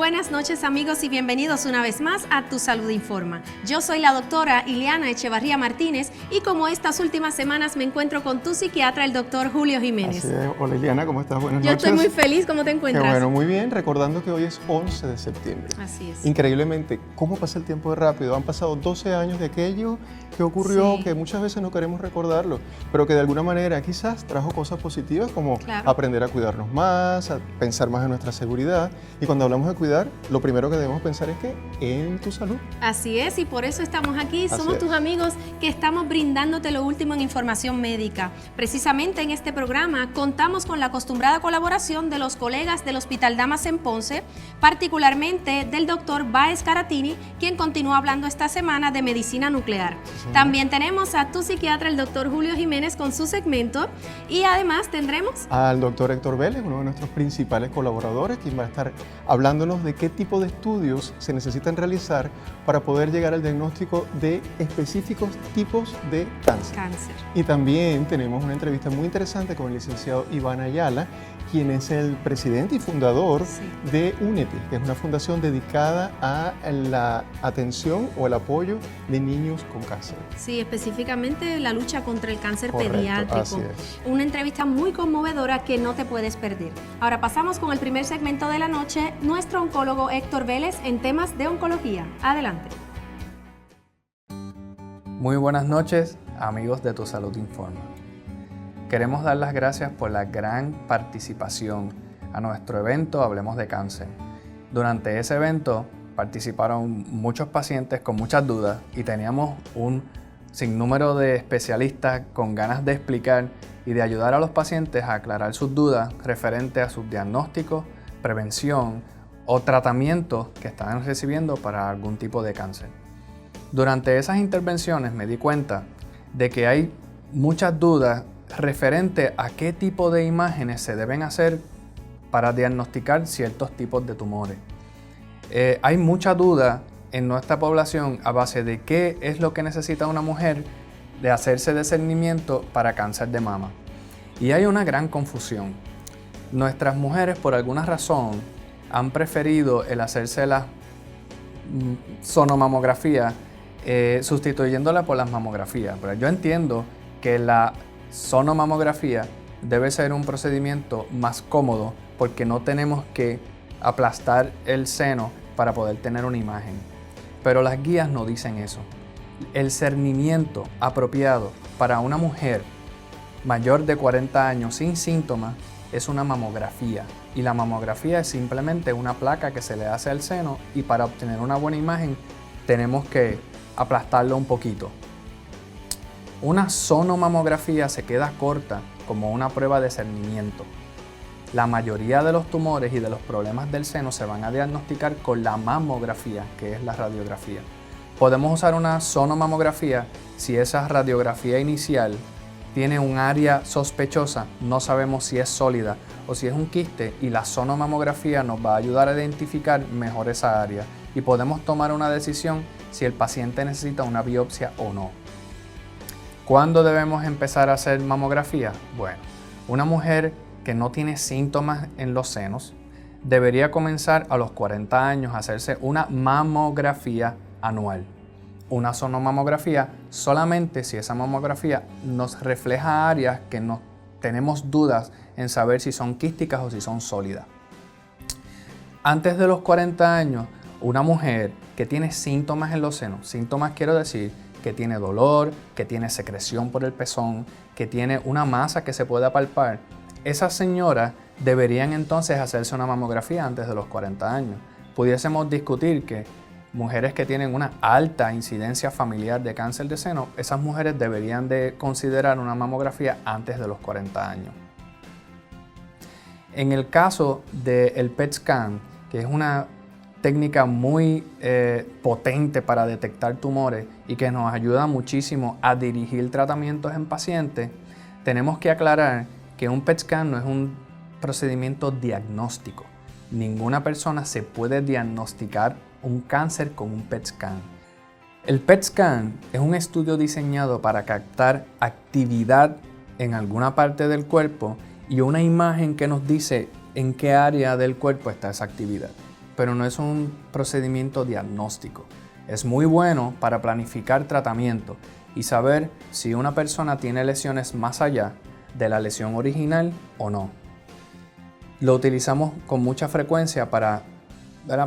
buenas noches amigos y bienvenidos una vez más a Tu Salud Informa. Yo soy la doctora Ileana Echevarría Martínez y como estas últimas semanas me encuentro con tu psiquiatra, el doctor Julio Jiménez. Así es. Hola Ileana, ¿cómo estás? Buenas noches. Yo estoy muy feliz, ¿cómo te encuentras? Qué bueno, muy bien, recordando que hoy es 11 de septiembre. Así es. Increíblemente, ¿cómo pasa el tiempo de rápido? Han pasado 12 años de aquello que ocurrió, que muchas veces no queremos recordarlo, pero que de alguna manera quizás trajo cosas positivas como aprender a cuidarnos más, a pensar más en nuestra seguridad. Y cuando hablamos de cuidar, lo primero que debemos pensar es que en tu salud. Así es, y por eso estamos aquí. Somos tus amigos que estamos brindándote lo último en información médica. Precisamente en este programa contamos con la acostumbrada colaboración de los colegas del Hospital Damas en Ponce, particularmente del doctor Báez Caratini, quien continúa hablando esta semana de medicina nuclear. También tenemos a tu psiquiatra, el doctor Julio Jiménez, con su segmento, y además tendremos al doctor Héctor Vélez, uno de nuestros principales colaboradores, quien va a estar hablándonos de qué tipo de estudios se necesitan realizar para poder llegar al diagnóstico de específicos tipos de cáncer. Y también tenemos una entrevista muy interesante con el licenciado Iván Ayala, quien es el presidente y fundador de UNEPI, que es una fundación dedicada a la atención o el apoyo de niños con cáncer. Sí, específicamente la lucha contra el cáncer pediátrico. Así es. Una entrevista muy conmovedora que no te puedes perder. Ahora pasamos con el primer segmento de la noche, nuestro oncólogo Héctor Vélez en temas de oncología. Adelante. Muy buenas noches, amigos de Tu Salud Informa. Queremos dar las gracias por la gran participación a nuestro evento Hablemos de Cáncer. Durante ese evento participaron muchos pacientes con muchas dudas y teníamos un sinnúmero de especialistas con ganas de explicar y de ayudar a los pacientes a aclarar sus dudas referentes a sus diagnósticos, prevención o tratamientos que estaban recibiendo para algún tipo de cáncer. Durante esas intervenciones me di cuenta de que hay muchas dudas referente a qué tipo de imágenes se deben hacer para diagnosticar ciertos tipos de tumores. Hay mucha duda en nuestra población a base de qué es lo que necesita una mujer de hacerse discernimiento para cáncer de mama. Y hay una gran confusión. Nuestras mujeres por alguna razón han preferido el hacerse la sonomamografía sustituyéndola por las mamografías. Pero yo entiendo que la sonomamografía debe ser un procedimiento más cómodo porque no tenemos que aplastar el seno para poder tener una imagen. Pero las guías no dicen eso. El cernimiento apropiado para una mujer mayor de 40 años sin síntomas es una mamografía. Y la mamografía es simplemente una placa que se le hace al seno y para obtener una buena imagen tenemos que aplastarlo un poquito. Una sonomamografía se queda corta como una prueba de cernimiento. La mayoría de los tumores y de los problemas del seno se van a diagnosticar con la mamografía, que es la radiografía. Podemos usar una sonomamografía si esa radiografía inicial tiene un área sospechosa, no sabemos si es sólida o si es un quiste, y la sonomamografía nos va a ayudar a identificar mejor esa área y podemos tomar una decisión si el paciente necesita una biopsia o no. ¿Cuándo debemos empezar a hacer mamografía? Bueno, una mujer que no tiene síntomas en los senos debería comenzar a los 40 años a hacerse una mamografía anual. Una sonomamografía solamente si esa mamografía nos refleja áreas que tenemos dudas en saber si son quísticas o si son sólidas. Antes de los 40 años, una mujer que tiene síntomas en los senos, síntomas quiero decir que tiene dolor, que tiene secreción por el pezón, que tiene una masa que se pueda palpar, esas señoras deberían entonces hacerse una mamografía antes de los 40 años. Pudiésemos discutir que mujeres que tienen una alta incidencia familiar de cáncer de seno, esas mujeres deberían de considerar una mamografía antes de los 40 años. En el caso del PET scan, que es una técnica muy potente para detectar tumores y que nos ayuda muchísimo a dirigir tratamientos en pacientes, tenemos que aclarar que un PET scan no es un procedimiento diagnóstico. Ninguna persona se puede diagnosticar un cáncer con un PET scan. El PET scan es un estudio diseñado para captar actividad en alguna parte del cuerpo y una imagen que nos dice en qué área del cuerpo está esa actividad. pero no es un procedimiento diagnóstico. Es muy bueno para planificar tratamiento y saber si una persona tiene lesiones más allá de la lesión original o no. Lo utilizamos con mucha frecuencia para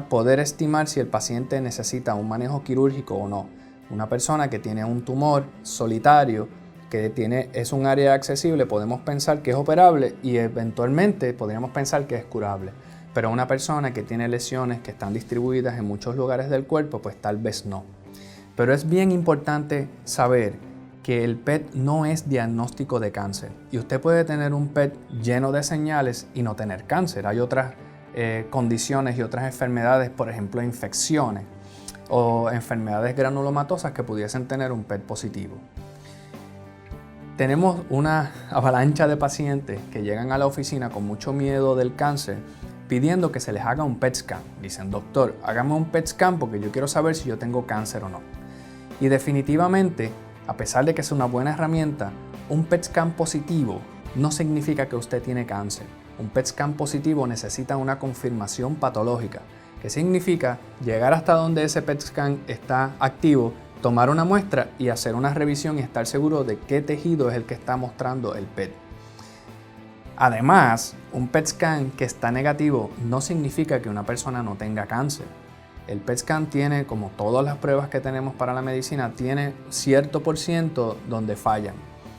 poder estimar si el paciente necesita un manejo quirúrgico o no. Una persona que tiene un tumor solitario, es un área accesible, podemos pensar que es operable y eventualmente podríamos pensar que es curable. Pero una persona que tiene lesiones que están distribuidas en muchos lugares del cuerpo, pues tal vez no. Pero es bien importante saber que el PET no es diagnóstico de cáncer y usted puede tener un PET lleno de señales y no tener cáncer. Hay otras condiciones y otras enfermedades, por ejemplo infecciones o enfermedades granulomatosas que pudiesen tener un PET positivo. Tenemos una avalancha de pacientes que llegan a la oficina con mucho miedo del cáncer pidiendo que se les haga un PET scan. Dicen, doctor, hágame un PET scan porque yo quiero saber si yo tengo cáncer o no. Y definitivamente, a pesar de que es una buena herramienta, un PET scan positivo no significa que usted tiene cáncer. Un PET scan positivo necesita una confirmación patológica, que significa llegar hasta donde ese PET scan está activo, tomar una muestra y hacer una revisión y estar seguro de qué tejido es el que está mostrando el PET. Además, un PET scan que está negativo no significa que una persona no tenga cáncer. El PET scan tiene, como todas las pruebas que tenemos para la medicina, tiene cierto por ciento donde fallan.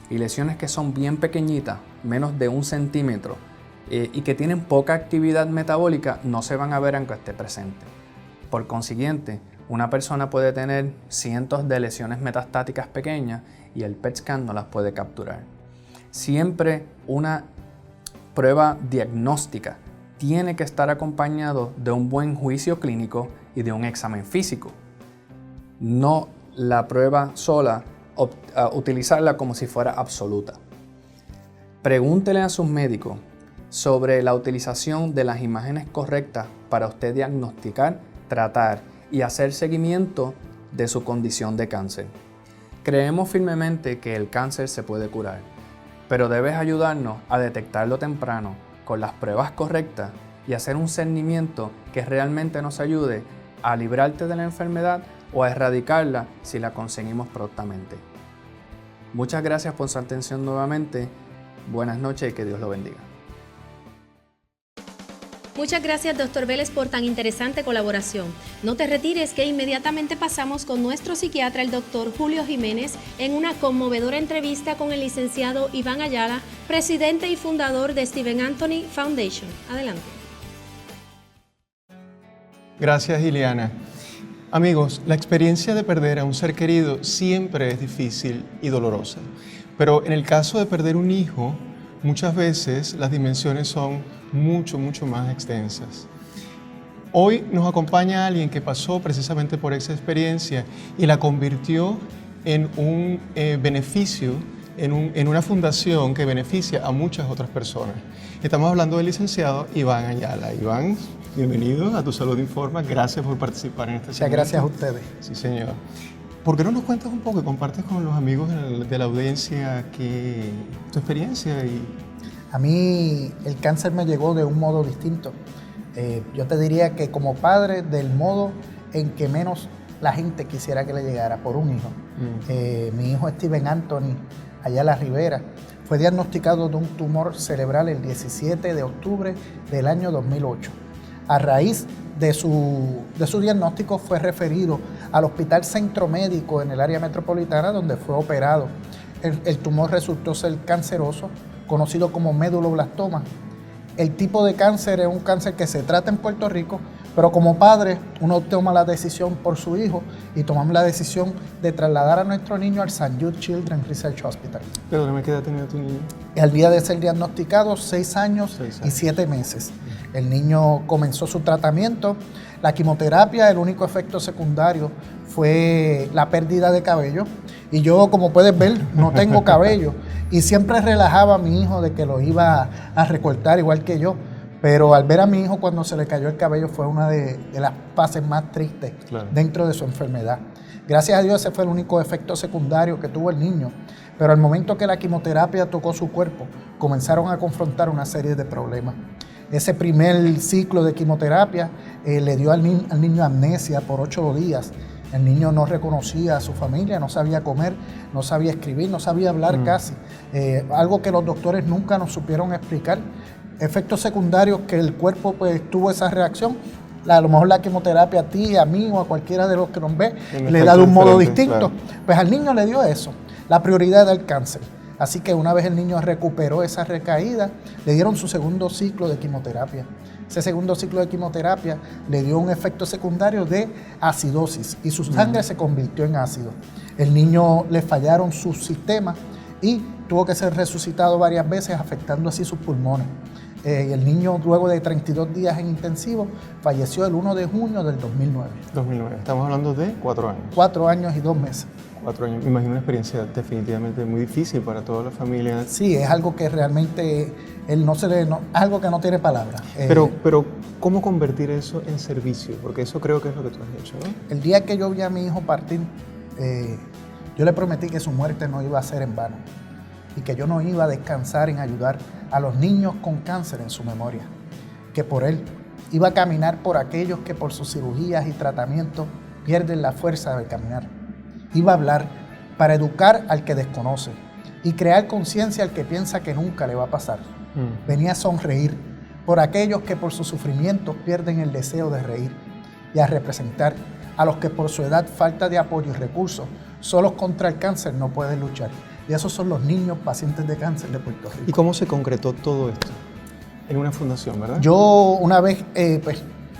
Y lesiones que son bien pequeñitas, menos de 1 centímetro, y que tienen poca actividad metabólica, no se van a ver aunque esté presente. Por consiguiente, una persona puede tener cientos de lesiones metastáticas pequeñas y el PET scan no las puede capturar. Siempre una prueba diagnóstica tiene que estar acompañado de un buen juicio clínico y de un examen físico. No la prueba sola, utilizarla como si fuera absoluta. Pregúntele a sus médicos sobre la utilización de las imágenes correctas para usted diagnosticar, tratar y hacer seguimiento de su condición de cáncer. Creemos firmemente que el cáncer se puede curar, pero debes ayudarnos a detectarlo temprano con las pruebas correctas y hacer un cernimiento que realmente nos ayude a librarte de la enfermedad o a erradicarla si la conseguimos prontamente. Muchas gracias por su atención nuevamente. Buenas noches y que Dios lo bendiga. Muchas gracias, Dr. Vélez, por tan interesante colaboración. No te retires, que inmediatamente pasamos con nuestro psiquiatra, el Dr. Julio Jiménez, en una conmovedora entrevista con el licenciado Iván Ayala, presidente y fundador de Stephen Anthony Foundation. Adelante. Gracias, Ileana. Amigos, la experiencia de perder a un ser querido siempre es difícil y dolorosa. Pero en el caso de perder un hijo, muchas veces las dimensiones son mucho más extensas. Hoy nos acompaña alguien que pasó precisamente por esa experiencia y la convirtió en un beneficio, en una fundación que beneficia a muchas otras personas. Estamos hablando del licenciado Iván Ayala. Iván, bienvenido a Tu Salud Informa. Gracias por participar en este segmento. Gracias a ustedes. Sí, señor. ¿Por qué no nos cuentas un poco y compartes con los amigos de la audiencia tu experiencia? A mí el cáncer me llegó de un modo distinto. Yo te diría que como padre, del modo en que menos la gente quisiera que le llegara, por un hijo. Mi hijo Stephen Anthony Ayala Rivera fue diagnosticado de un tumor cerebral el 17 de octubre del año 2008. A raíz de su diagnóstico fue referido al Hospital Centro Médico en el área metropolitana, donde fue operado. El tumor resultó ser canceroso, conocido como meduloblastoma. El tipo de cáncer es un cáncer que se trata en Puerto Rico, pero como padre uno toma la decisión por su hijo y tomamos la decisión de trasladar a nuestro niño al St. Jude Children's Research Hospital. Perdóname, ¿qué edad tenía tu niño? Al día de ser diagnosticado, 6 años y 7 meses. El niño comenzó su tratamiento. La quimioterapia, el único efecto secundario fue la pérdida de cabello. Y yo, como puedes ver, no tengo cabello. Y siempre relajaba a mi hijo de que lo iba a recortar igual que yo. Pero al ver a mi hijo cuando se le cayó el cabello fue una de las fases más tristes dentro de su enfermedad. Gracias a Dios ese fue el único efecto secundario que tuvo el niño. Pero al momento que la quimioterapia tocó su cuerpo, comenzaron a confrontar una serie de problemas. Ese primer ciclo de quimioterapia le dio al niño amnesia por 8 días. El niño no reconocía a su familia, no sabía comer, no sabía escribir, no sabía hablar casi. Algo que los doctores nunca nos supieron explicar. Efectos secundarios que el cuerpo pues tuvo esa reacción. A lo mejor la quimioterapia a ti, a mí o a cualquiera de los que nos ve le da de un modo distinto. Claro. Pues al niño le dio eso. La prioridad era el cáncer. Así que una vez el niño recuperó esa recaída, le dieron su segundo ciclo de quimioterapia. Ese segundo ciclo de quimioterapia le dio un efecto secundario de acidosis y su sangre se convirtió en ácido. El niño le fallaron sus sistemas y tuvo que ser resucitado varias veces, afectando así sus pulmones. Y el niño, luego de 32 días en intensivo, falleció el 1 de junio del 2009. 2009. Estamos hablando de 4 años. 4 años y 2 meses. 4 años. Me imagino una experiencia definitivamente muy difícil para toda la familia. Sí, es algo que realmente algo que no tiene palabras. Pero, ¿cómo convertir eso en servicio? Porque eso creo que es lo que tú has hecho, ¿no? El día que yo vi a mi hijo partir, yo le prometí que su muerte no iba a ser en vano y que yo no iba a descansar en ayudar a los niños con cáncer en su memoria, que por él iba a caminar por aquellos que por sus cirugías y tratamientos pierden la fuerza de caminar. Iba a hablar para educar al que desconoce y crear conciencia al que piensa que nunca le va a pasar. Venía a sonreír por aquellos que por sus sufrimientos pierden el deseo de reír y a representar a los que por su edad, falta de apoyo y recursos, solos contra el cáncer no pueden luchar. Y esos son los niños pacientes de cáncer de Puerto Rico. ¿Y cómo se concretó todo esto? En una fundación, ¿verdad? Yo una vez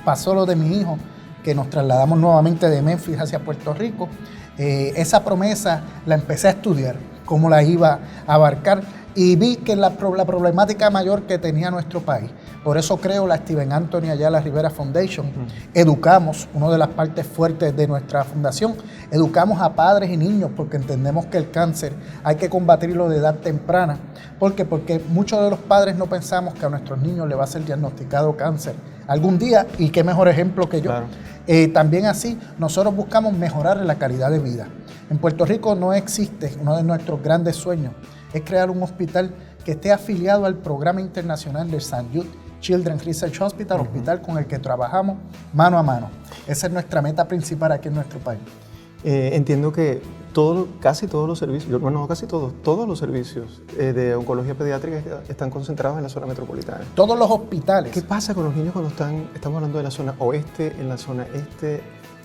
pasó lo de mi hijo, que nos trasladamos nuevamente de Memphis hacia Puerto Rico. Esa promesa la empecé a estudiar, cómo la iba a abarcar, y vi que la problemática mayor que tenía nuestro país. Por eso creo la Steven Anthony Ayala Rivera Foundation. Educamos, una de las partes fuertes de nuestra fundación, educamos a padres y niños porque entendemos que el cáncer hay que combatirlo de edad temprana. ¿Por qué? Porque muchos de los padres no pensamos que a nuestros niños le va a ser diagnosticado cáncer algún día, y qué mejor ejemplo que yo. Claro. También así, nosotros buscamos mejorar la calidad de vida. En Puerto Rico no existe, uno de nuestros grandes sueños es crear un hospital que esté afiliado al programa internacional del St. Jude Children's Research Hospital, hospital con el que trabajamos mano a mano. Esa es nuestra meta principal aquí en nuestro país. Entiendo que casi todos los servicios, bueno, no casi todos los servicios de oncología pediátrica están concentrados en la zona metropolitana. Todos los hospitales. ¿Qué pasa con los niños cuando estamos hablando de la zona oeste, en la zona este,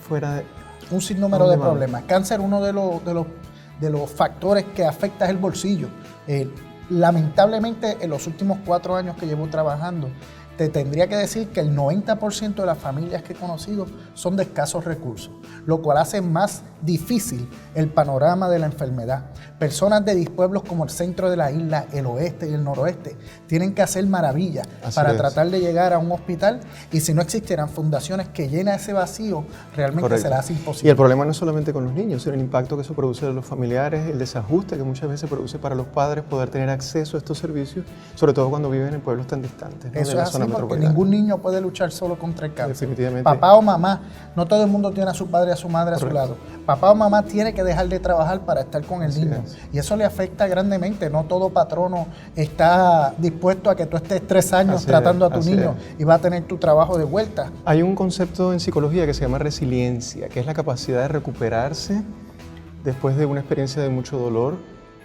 fuera de...? Un sinnúmero de problemas. Cáncer, uno de los factores que afecta es el bolsillo. Lamentablemente, en los últimos 4 años que llevo trabajando, te tendría que decir que el 90% de las familias que he conocido son de escasos recursos, lo cual hace más difícil el panorama de la enfermedad. Personas de pueblos como el centro de la isla, el oeste y el noroeste, tienen que hacer maravillas para tratar de llegar a un hospital, y si no existieran fundaciones que llenen ese vacío, realmente se les hace imposible. Y el problema no es solamente con los niños, sino el impacto que eso produce en los familiares, el desajuste que muchas veces se produce para los padres poder tener acceso a estos servicios, sobre todo cuando viven en pueblos tan distantes, ¿no? Eso es así, porque ningún niño puede luchar solo contra el cáncer. Definitivamente. Papá o mamá, no todo el mundo tiene a su padre y a su madre a su lado. Papá o mamá tiene que dejar de trabajar para estar con el niño. Y eso le afecta grandemente. No todo patrono está dispuesto a que tú estés 3 años tratando a tu niño y va a tener tu trabajo de vuelta. Hay un concepto en psicología que se llama resiliencia, que es la capacidad de recuperarse después de una experiencia de mucho dolor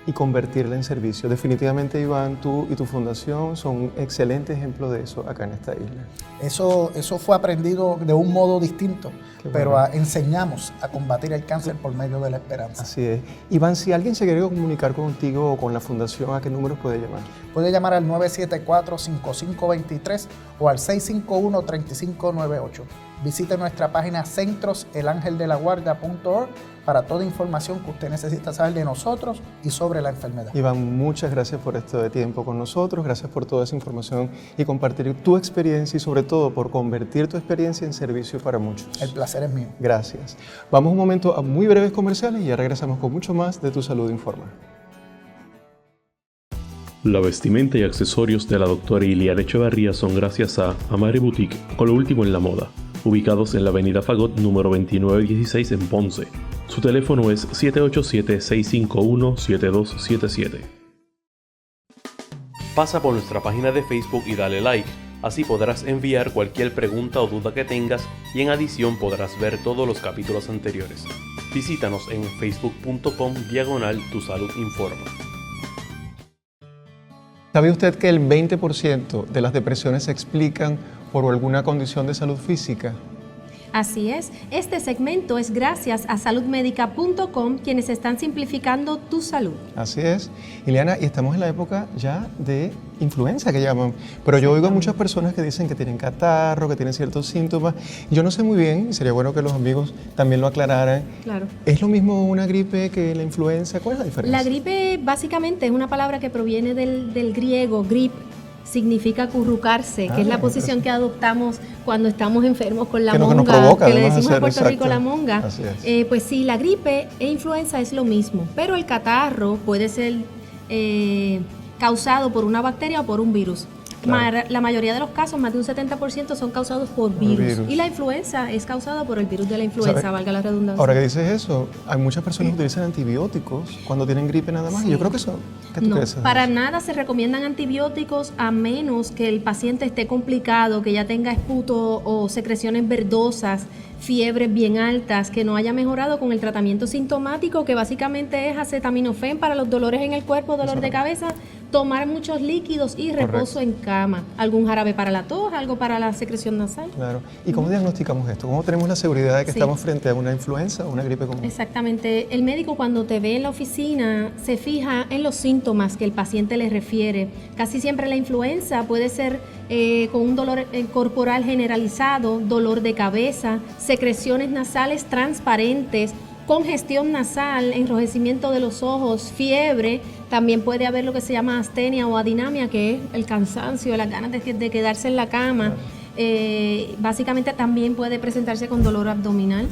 y convertirla en servicio. Definitivamente, Iván, tú y tu fundación son un excelente ejemplo de eso acá en esta isla. Eso fue aprendido de un modo distinto, pero enseñamos a combatir el cáncer por medio de la esperanza. Así es. Iván, si alguien se quiere comunicar contigo o con la fundación, ¿a qué números puede llamar? Puede llamar al 974-5523 o al 651-3598. Visite nuestra página centroselangeldelaguardia.org para toda información que usted necesita saber de nosotros y sobre la enfermedad. Iván, muchas gracias por este tiempo con nosotros, gracias por toda esa información y compartir tu experiencia, y sobre todo por convertir tu experiencia en servicio para muchos. El placer es mío. Gracias. Vamos un momento a muy breves comerciales y ya regresamos con mucho más de Tu Salud Informa. La vestimenta y accesorios de la doctora Iliana Echevarría son gracias a Amare Boutique, con lo último en la moda, ubicados en la avenida Fagot número 2916 en Ponce. Su teléfono es 787-651-7277. Pasa por nuestra página de Facebook y dale like. Así podrás enviar cualquier pregunta o duda que tengas y en adición podrás ver todos los capítulos anteriores. Visítanos en facebook.com/Tu Salud Informa. ¿Sabe usted que el 20% de las depresiones se explican por alguna condición de salud física? Así es, este segmento es gracias a saludmedica.com, quienes están simplificando tu salud. Así es. Ileana, y estamos en la época ya de influenza que llaman, pero yo oigo a muchas personas que dicen que tienen catarro, que tienen ciertos síntomas. Yo no sé muy bien, y sería bueno que los amigos también lo aclararan. Claro. ¿Es lo mismo una gripe que la influenza? ¿Cuál es la diferencia? La gripe básicamente es una palabra que proviene del griego, grip. Significa acurrucarse, que es la posición que adoptamos cuando estamos enfermos con la monga, nos provoca, que le decimos a Puerto exacto. Rico la monga. Así es. Pues sí, la gripe e influenza es lo mismo, pero el catarro puede ser causado por una bacteria o por un virus. Claro. La mayoría de los casos, más de un 70%, son causados por virus. Y la influenza es causada por el virus de la influenza, ¿Sabe? valga la redundancia. Ahora que dices eso, hay muchas personas que utilizan antibióticos cuando tienen gripe nada más. Sí. Y yo creo que eso, ¿qué tú No, crees de para eso? nada se recomiendan antibióticos a menos que el paciente esté complicado, que ya tenga esputo o secreciones verdosas, fiebres bien altas, que no haya mejorado con el tratamiento sintomático, que básicamente es acetaminofén para los dolores en el cuerpo, dolor de cabeza, tomar muchos líquidos y reposo en cama. Algún jarabe para la tos, algo para la secreción nasal. Claro. ¿Y cómo diagnosticamos esto? ¿Cómo tenemos la seguridad de que Sí. estamos frente a una influenza o una gripe común? Exactamente. El médico cuando te ve en la oficina se fija en los síntomas que el paciente le refiere. Casi siempre la influenza puede ser con un dolor corporal generalizado, dolor de cabeza, secreciones nasales transparentes, congestión nasal, enrojecimiento de los ojos, fiebre. También puede haber lo que se llama astenia o adinamia, que es el cansancio, las ganas de quedarse en la cama. Básicamente también puede presentarse con dolor abdominal.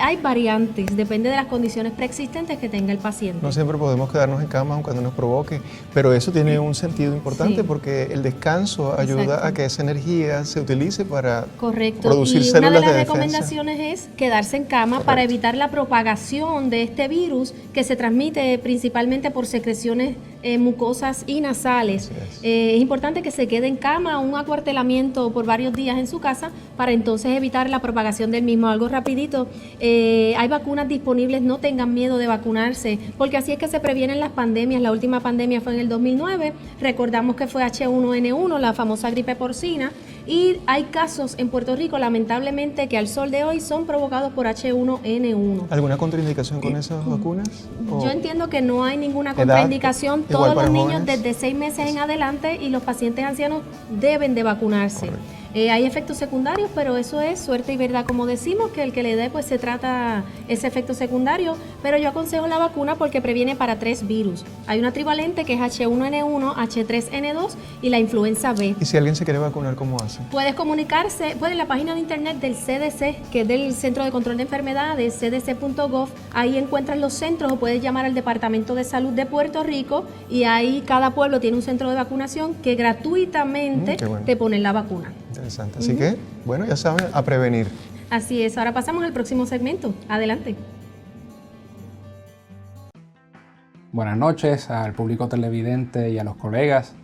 Hay variantes, depende de las condiciones preexistentes que tenga el paciente. No siempre podemos quedarnos en cama cuando nos provoque, pero eso tiene un sentido importante Sí. porque el descanso ayuda Exacto. a que esa energía se utilice para Correcto. producir Y una células de las de defensa. recomendaciones es quedarse en cama para evitar la propagación de este virus que se transmite principalmente por secreciones mucosas y nasales. Así Es importante que se quede en cama, un acuartelamiento por varios días en su casa para entonces evitar la propagación del mismo. Algo rapidito, hay vacunas disponibles, no tengan miedo de vacunarse, porque así es que se previenen las pandemias. La última pandemia fue en el 2009, recordamos que fue H1N1, la famosa gripe porcina, y hay casos en Puerto Rico, lamentablemente, que al sol de hoy son provocados por H1N1. ¿Alguna contraindicación con esas vacunas? ¿O Yo entiendo que no hay ninguna edad? contraindicación. Igual Todos para los niños jóvenes. desde 6 meses en adelante y los pacientes ancianos deben de vacunarse. Correcto. Hay efectos secundarios, pero eso es suerte y verdad. Como decimos, que el que le dé, pues se trata ese efecto secundario. Pero yo aconsejo la vacuna porque previene para 3 virus. Hay una trivalente que es H1N1, H3N2 y la influenza B. ¿Y si alguien se quiere vacunar, cómo hace? Puedes comunicarse, en la página de internet del CDC, que es del Centro de Control de Enfermedades, cdc.gov, ahí encuentras los centros o puedes llamar al Departamento de Salud de Puerto Rico y ahí cada pueblo tiene un centro de vacunación que gratuitamente Qué bueno. te ponen la vacuna. Interesante. Así que, bueno, ya saben, a prevenir. Así es, ahora pasamos al próximo segmento. Adelante. Buenas noches al público televidente y a los colegas.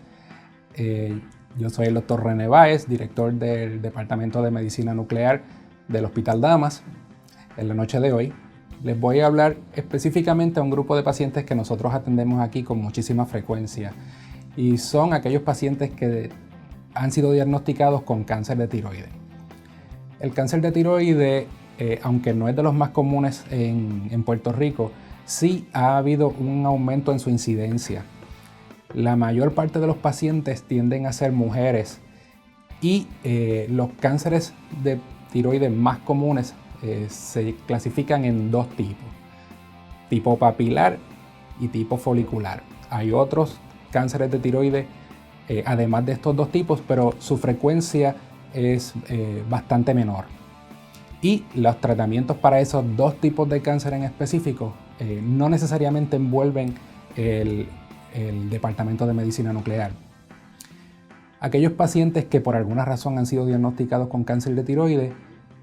Yo soy el doctor René Báez, director del Departamento de Medicina Nuclear del Hospital Damas. En la noche de hoy les voy a hablar específicamente a un grupo de pacientes que nosotros atendemos aquí con muchísima frecuencia. Y son aquellos pacientes que han sido diagnosticados con cáncer de tiroides. El cáncer de tiroides, aunque no es de los más comunes en Puerto Rico, sí ha habido un aumento en su incidencia. La mayor parte de los pacientes tienden a ser mujeres y los cánceres de tiroides más comunes se clasifican en 2 tipos, tipo papilar y tipo folicular. Hay otros cánceres de tiroides además de estos 2 tipos, pero su frecuencia es bastante menor. Y los tratamientos para esos 2 tipos de cáncer en específico no necesariamente envuelven el Departamento de Medicina Nuclear. Aquellos pacientes que por alguna razón han sido diagnosticados con cáncer de tiroides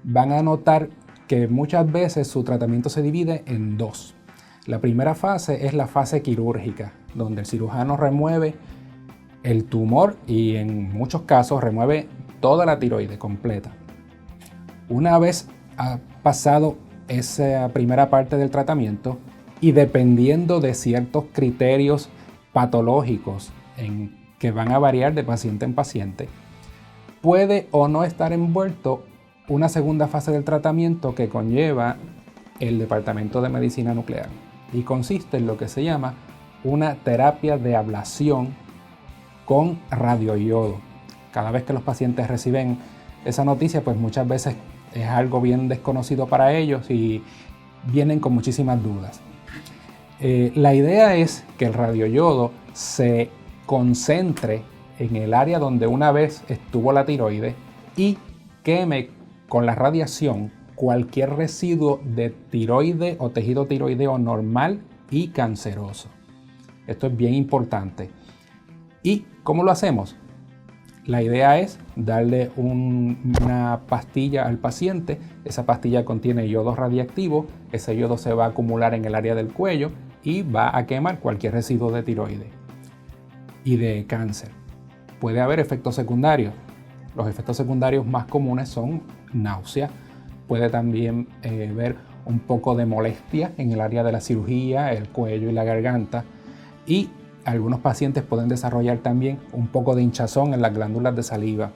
van a notar que muchas veces su tratamiento se divide en 2. La primera fase es la fase quirúrgica, donde el cirujano remueve el tumor y en muchos casos remueve toda la tiroide completa. Una vez ha pasado esa primera parte del tratamiento y dependiendo de ciertos criterios patológicos que van a variar de paciente en paciente, puede o no estar envuelto una segunda fase del tratamiento que conlleva el Departamento de Medicina Nuclear y consiste en lo que se llama una terapia de ablación con radioiodo. Cada vez que los pacientes reciben esa noticia, pues muchas veces es algo bien desconocido para ellos y vienen con muchísimas dudas. La idea es que el radioiodo se concentre en el área donde una vez estuvo la tiroide y queme con la radiación cualquier residuo de tiroide o tejido tiroideo normal y canceroso. Esto es bien importante. ¿Y cómo lo hacemos? La idea es darle una pastilla al paciente. Esa pastilla contiene yodo radiactivo. Ese yodo se va a acumular en el área del cuello y va a quemar cualquier residuo de tiroide y de cáncer. Puede haber efectos secundarios. Los efectos secundarios más comunes son náusea. Puede también haber un poco de molestia en el área de la cirugía, el cuello y la garganta. Y algunos pacientes pueden desarrollar también un poco de hinchazón en las glándulas de saliva.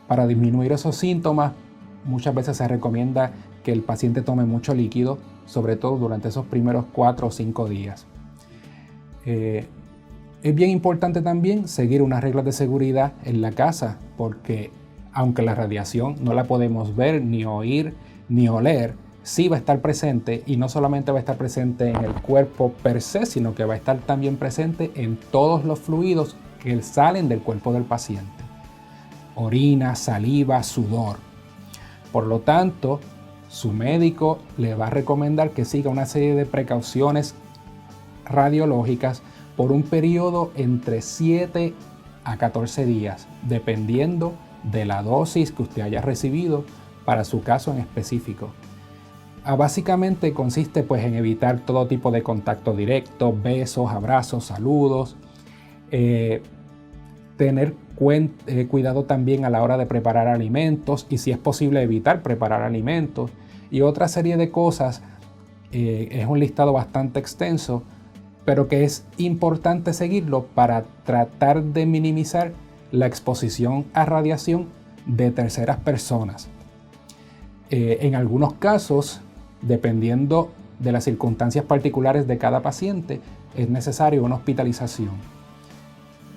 Para disminuir esos síntomas, muchas veces se recomienda que el paciente tome mucho líquido, sobre todo durante esos primeros 4 o 5 días. Es bien importante también seguir unas reglas de seguridad en la casa, porque aunque la radiación no la podemos ver, ni oír, ni oler, sí va a estar presente, y no solamente va a estar presente en el cuerpo per se, sino que va a estar también presente en todos los fluidos que salen del cuerpo del paciente. Orina, saliva, sudor. Por lo tanto, su médico le va a recomendar que siga una serie de precauciones radiológicas por un periodo entre 7 a 14 días, dependiendo de la dosis que usted haya recibido para su caso en específico. Básicamente consiste pues en evitar todo tipo de contacto directo, besos, abrazos, saludos, tener cuidado también a la hora de preparar alimentos y si es posible evitar preparar alimentos y otra serie de cosas. Es un listado bastante extenso, pero que es importante seguirlo para tratar de minimizar la exposición a radiación de terceras personas. En algunos casos, dependiendo de las circunstancias particulares de cada paciente, es necesaria una hospitalización.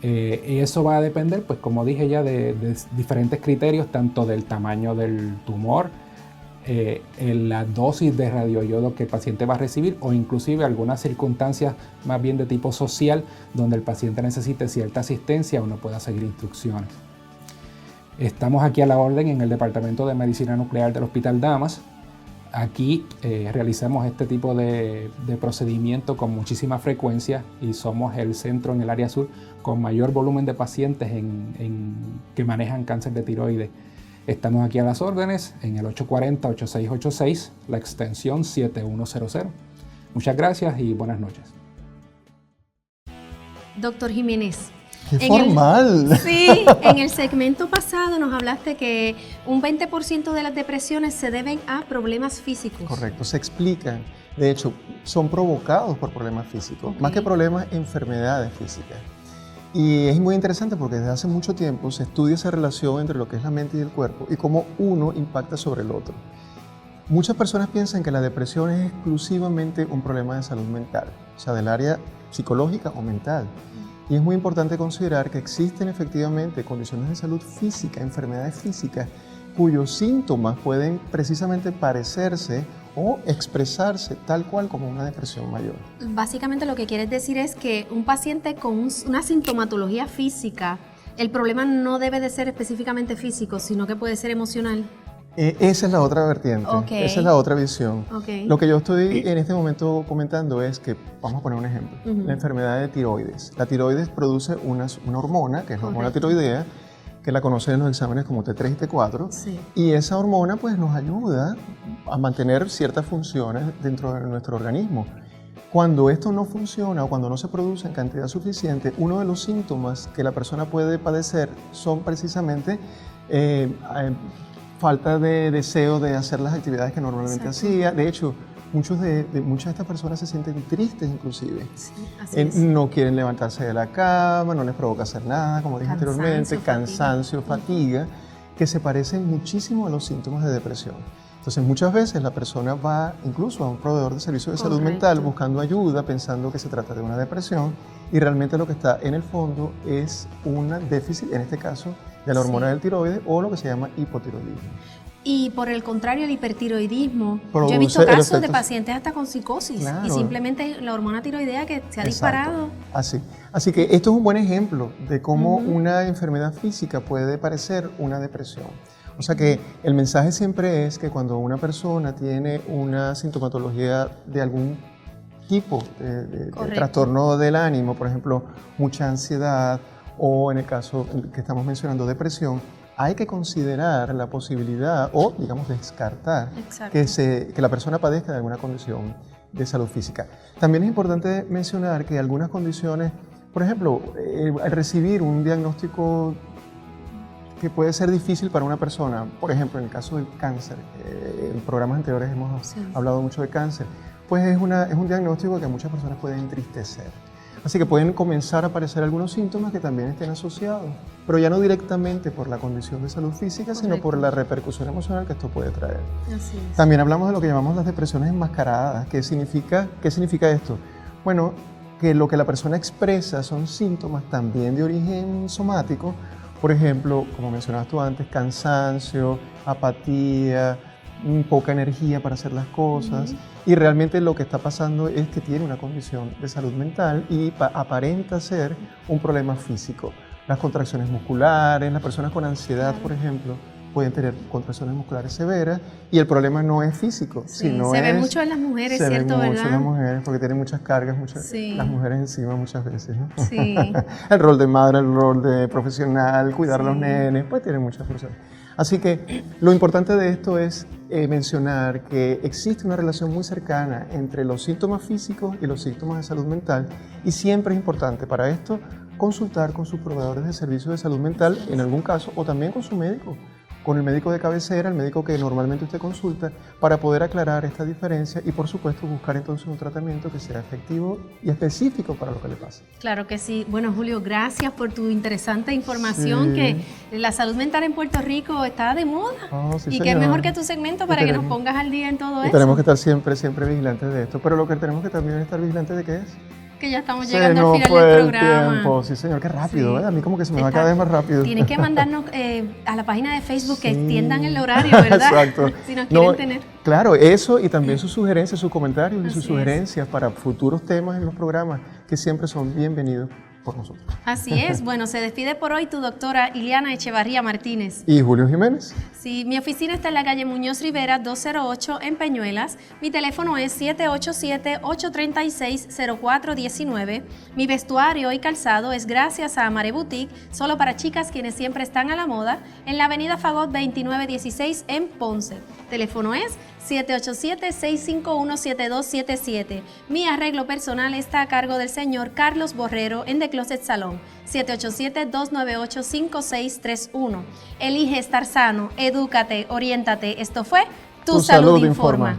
Y eso va a depender, pues como dije ya, de diferentes criterios, tanto del tamaño del tumor, la dosis de radioiodo que el paciente va a recibir o inclusive algunas circunstancias más bien de tipo social donde el paciente necesite cierta asistencia o no pueda seguir instrucciones. Estamos aquí a la orden en el Departamento de Medicina Nuclear del Hospital Damas. Aquí realizamos este tipo de procedimiento con muchísima frecuencia y somos el centro en el área sur con mayor volumen de pacientes que manejan cáncer de tiroides. Estamos aquí a las órdenes en el 840-8686, la extensión 7100. Muchas gracias y buenas noches. Doctor Jiménez. ¡Qué formal! Sí, en el segmento pasado nos hablaste que un 20% de las depresiones se deben a problemas físicos. Correcto, se explican. De hecho, son provocados por problemas físicos, más que problemas, enfermedades físicas. Y es muy interesante porque desde hace mucho tiempo se estudia esa relación entre lo que es la mente y el cuerpo y cómo uno impacta sobre el otro. Muchas personas piensan que la depresión es exclusivamente un problema de salud mental, o sea, del área psicológica o mental. Y es muy importante considerar que existen efectivamente condiciones de salud física, enfermedades físicas, cuyos síntomas pueden precisamente parecerse o expresarse tal cual como una depresión mayor. Básicamente lo que quieres decir es que un paciente con una sintomatología física, el problema no debe de ser específicamente físico, sino que puede ser emocional. Esa es la otra vertiente, esa es la otra visión. Lo que yo estoy en este momento comentando es que, vamos a poner un ejemplo, la enfermedad de tiroides. La tiroides produce una hormona, que es la hormona tiroidea, que la conocen en los exámenes como T3 y T4, y esa hormona pues nos ayuda a mantener ciertas funciones dentro de nuestro organismo. Cuando esto no funciona o cuando no se produce en cantidad suficiente, uno de los síntomas que la persona puede padecer son precisamente falta de deseo de hacer las actividades que normalmente hacía. De hecho, muchas de estas personas se sienten tristes inclusive. Sí, así es. No quieren levantarse de la cama, no les provoca hacer nada, como dije anteriormente, cansancio, fatiga, que se parecen muchísimo a los síntomas de depresión. Entonces muchas veces la persona va incluso a un proveedor de servicios de salud mental buscando ayuda, pensando que se trata de una depresión, y realmente lo que está en el fondo es un déficit, en este caso, de la hormona del tiroides o lo que se llama hipotiroidismo. Y por el contrario, el hipertiroidismo, Produce yo he visto casos de efectos... pacientes hasta con psicosis, Claro. Y simplemente la hormona tiroidea que se ha Exacto. disparado. Así que esto es un buen ejemplo de cómo una enfermedad física puede parecer una depresión. O sea que el mensaje siempre es que cuando una persona tiene una sintomatología de algún tipo de trastorno del ánimo, por ejemplo, mucha ansiedad o en el caso que estamos mencionando depresión, hay que considerar la posibilidad o, digamos, descartar que la persona padezca de alguna condición de salud física. También es importante mencionar que algunas condiciones, por ejemplo, al recibir un diagnóstico que puede ser difícil para una persona, por ejemplo, en el caso del cáncer, en programas anteriores hemos hablado mucho de cáncer, pues es un diagnóstico que a muchas personas puede entristecer. Así que pueden comenzar a aparecer algunos síntomas que también estén asociados, pero ya no directamente por la condición de salud física, sino por la repercusión emocional que esto puede traer. Así es. También hablamos de lo que llamamos las depresiones enmascaradas. ¿Qué significa esto? Bueno, que lo que la persona expresa son síntomas también de origen somático, por ejemplo, como mencionabas tú antes, cansancio, apatía, poca energía para hacer las cosas, y realmente lo que está pasando es que tiene una condición de salud mental y aparenta ser un problema físico. Las contracciones musculares, las personas con ansiedad, por ejemplo, pueden tener contracciones musculares severas y el problema no es físico, sino se ve mucho en las mujeres, ¿cierto? Se ve mucho en las mujeres porque tienen muchas cargas, las mujeres encima muchas veces, ¿no? Sí. El rol de madre, el rol de profesional, cuidar a los nenes, pues tienen muchas funciones. Así que lo importante de esto es mencionar que existe una relación muy cercana entre los síntomas físicos y los síntomas de salud mental, y siempre es importante para esto consultar con sus proveedores de servicios de salud mental en algún caso, o también con su médico, con el médico de cabecera, el médico que normalmente usted consulta, para poder aclarar esta diferencia y, por supuesto, buscar entonces un tratamiento que sea efectivo y específico para lo que le pasa. Claro que sí. Bueno, Julio, gracias por tu interesante información, que la salud mental en Puerto Rico está de moda. Y que es mejor que tu segmento para que nos pongas al día en todo eso. Tenemos que estar siempre vigilantes de esto, pero lo que tenemos que también estar vigilantes de qué es. Que ya estamos llegando al final del programa. Tiempo. Sí, señor, qué rápido, ¿verdad? A mí como que se me va cada vez más rápido. Tienen que mandarnos a la página de Facebook que extiendan el horario, ¿verdad? Exacto. Si nos quieren tener. Claro, eso y también sus sugerencias, sus comentarios y sus sugerencias para futuros temas en los programas, que siempre son bienvenidos por nosotros. Así es. Bueno, se despide por hoy tu doctora Iliana Echevarría Martínez. ¿Y Julio Jiménez? Sí, mi oficina está en la calle Muñoz Rivera 208 en Peñuelas. Mi teléfono es 787-836-0419. Mi vestuario y calzado es gracias a Amare Boutique, solo para chicas quienes siempre están a la moda, en la avenida Fagot 2916 en Ponce. Teléfono es 787-651-7277. Mi arreglo personal está a cargo del señor Carlos Borrero en The Closet Salón. 787-298-5631. Elige estar sano, edúcate, oriéntate. Esto fue Tu Salud Informa.